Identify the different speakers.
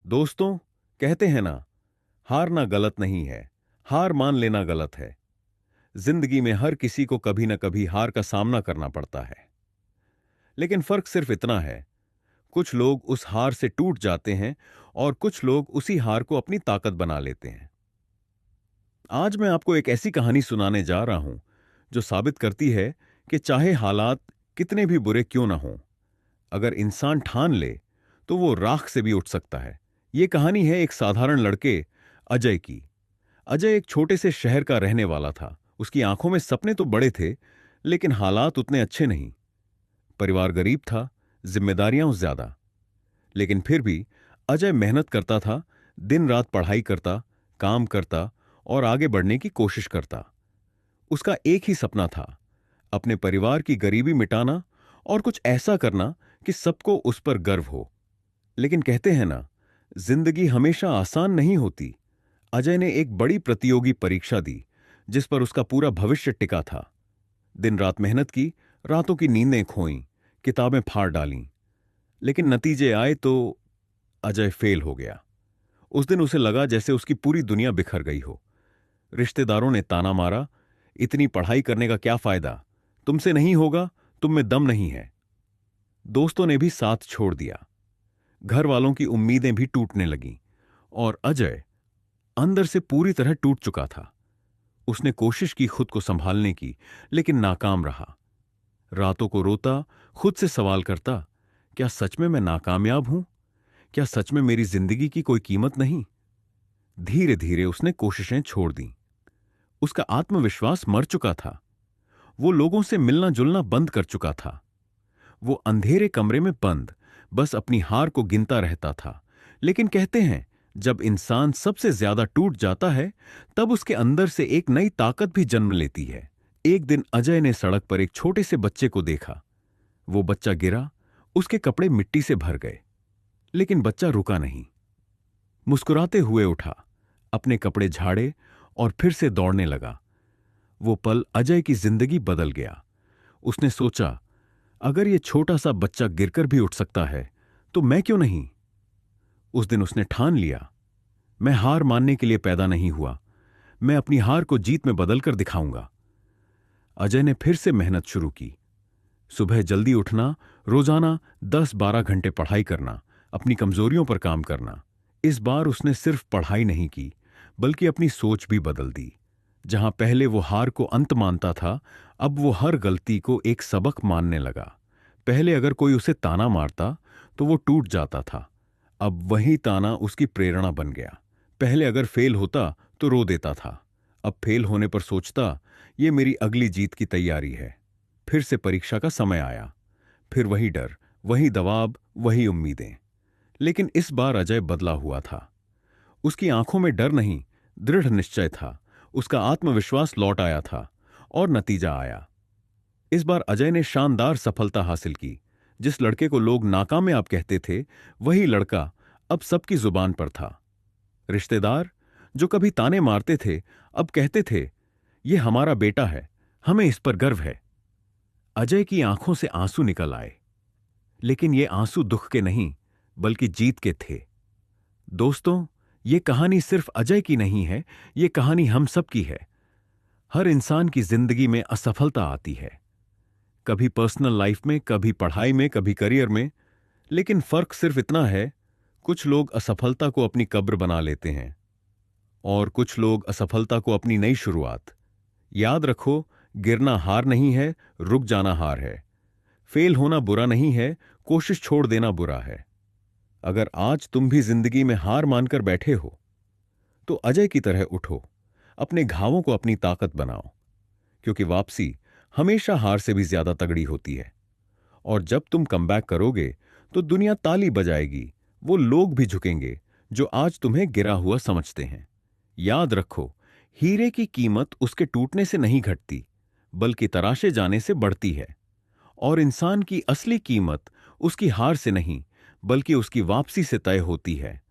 Speaker 1: दोस्तों, कहते हैं ना, हारना गलत नहीं है, हार मान लेना गलत है। जिंदगी में हर किसी को कभी ना कभी हार का सामना करना पड़ता है। लेकिन फर्क सिर्फ इतना है, कुछ लोग उस हार से टूट जाते हैं और कुछ लोग उसी हार को अपनी ताकत बना लेते हैं। आज मैं आपको एक ऐसी कहानी सुनाने जा रहा हूं जो साबित करती है कि चाहे हालात कितने भी बुरे क्यों ना हों, अगर इंसान ठान ले तो वो राख से भी उठ सकता है। ये कहानी है एक साधारण लड़के अजय की। अजय एक छोटे से शहर का रहने वाला था। उसकी आंखों में सपने तो बड़े थे, लेकिन हालात उतने अच्छे नहीं। परिवार गरीब था, जिम्मेदारियां ज्यादा। लेकिन फिर भी अजय मेहनत करता था, दिन रात पढ़ाई करता, काम करता और आगे बढ़ने की कोशिश करता। उसका एक ही सपना था, अपने परिवार की गरीबी मिटाना और कुछ ऐसा करना कि सबको उस पर गर्व हो। लेकिन कहते हैं ना, जिंदगी हमेशा आसान नहीं होती। अजय ने एक बड़ी प्रतियोगी परीक्षा दी, जिस पर उसका पूरा भविष्य टिका था। दिन रात मेहनत की, रातों की नींदें खोईं, किताबें फाड़ डालीं। लेकिन नतीजे आए तो अजय फेल हो गया। उस दिन उसे लगा जैसे उसकी पूरी दुनिया बिखर गई हो। रिश्तेदारों ने ताना मारा, इतनी पढ़ाई करने का क्या फायदा, तुमसे नहीं होगा, तुम में दम नहीं है। दोस्तों ने भी साथ छोड़ दिया, घर वालों की उम्मीदें भी टूटने लगीं और अजय अंदर से पूरी तरह टूट चुका था। उसने कोशिश की खुद को संभालने की, लेकिन नाकाम रहा। रातों को रोता, खुद से सवाल करता, क्या सच में मैं नाकामयाब हूं? क्या सच में मेरी जिंदगी की कोई कीमत नहीं? धीरे धीरे उसने कोशिशें छोड़ दी। उसका आत्मविश्वास मर चुका था। वो लोगों से मिलना जुलना बंद कर चुका था। वो अंधेरे कमरे में बंद बस अपनी हार को गिनता रहता था। लेकिन कहते हैं, जब इंसान सबसे ज्यादा टूट जाता है, तब उसके अंदर से एक नई ताकत भी जन्म लेती है। एक दिन अजय ने सड़क पर एक छोटे से बच्चे को देखा। वो बच्चा गिरा, उसके कपड़े मिट्टी से भर गए। लेकिन बच्चा रुका नहीं, मुस्कुराते हुए उठा, अपने कपड़े झाड़े और फिर से दौड़ने लगा। वो पल अजय की जिंदगी बदल गया। उसने सोचा, अगर ये छोटा सा बच्चा गिरकर भी उठ सकता है, तो मैं क्यों नहीं? उस दिन उसने ठान लिया, मैं हार मानने के लिए पैदा नहीं हुआ, मैं अपनी हार को जीत में बदलकर दिखाऊंगा। अजय ने फिर से मेहनत शुरू की। सुबह जल्दी उठना, रोजाना 10-12 घंटे पढ़ाई करना, अपनी कमजोरियों पर काम करना। इस बार उसने सिर्फ पढ़ाई नहीं की, बल्कि अपनी सोच भी बदल दी। जहां पहले वो हार को अंत मानता था, अब वो हर गलती को एक सबक मानने लगा। पहले अगर कोई उसे ताना मारता तो वो टूट जाता था, अब वही ताना उसकी प्रेरणा बन गया। पहले अगर फेल होता तो रो देता था, अब फेल होने पर सोचता, ये मेरी अगली जीत की तैयारी है। फिर से परीक्षा का समय आया, फिर वही डर, वही दबाव, वही उम्मीदें। लेकिन इस बार अजय बदला हुआ था। उसकी आंखों में डर नहीं, दृढ़ निश्चय था। उसका आत्मविश्वास लौट आया था और नतीजा आया। इस बार अजय ने शानदार सफलता हासिल की। जिस लड़के को लोग नाकामयाब कहते थे, वही लड़का अब सबकी जुबान पर था। रिश्तेदार जो कभी ताने मारते थे, अब कहते थे, ये हमारा बेटा है, हमें इस पर गर्व है। अजय की आंखों से आंसू निकल आए, लेकिन ये आंसू दुख के नहीं, बल्कि जीत के थे। दोस्तों, ये कहानी सिर्फ अजय की नहीं है, ये कहानी हम सब की है। हर इंसान की जिंदगी में असफलता आती है, कभी पर्सनल लाइफ में, कभी पढ़ाई में, कभी करियर में। लेकिन फर्क सिर्फ इतना है, कुछ लोग असफलता को अपनी कब्र बना लेते हैं और कुछ लोग असफलता को अपनी नई शुरुआत। याद रखो, गिरना हार नहीं है, रुक जाना हार है। फेल होना बुरा नहीं है, कोशिश छोड़ देना बुरा है। अगर आज तुम भी जिंदगी में हार मानकर बैठे हो, तो अजय की तरह उठो, अपने घावों को अपनी ताकत बनाओ, क्योंकि वापसी हमेशा हार से भी ज्यादा तगड़ी होती है। और जब तुम कमबैक करोगे, तो दुनिया ताली बजाएगी, वो लोग भी झुकेंगे जो आज तुम्हें गिरा हुआ समझते हैं। याद रखो, हीरे की कीमत उसके टूटने से नहीं घटती, बल्कि तराशे जाने से बढ़ती है। और इंसान की असली कीमत उसकी हार से नहीं, बल्कि उसकी वापसी से तय होती है।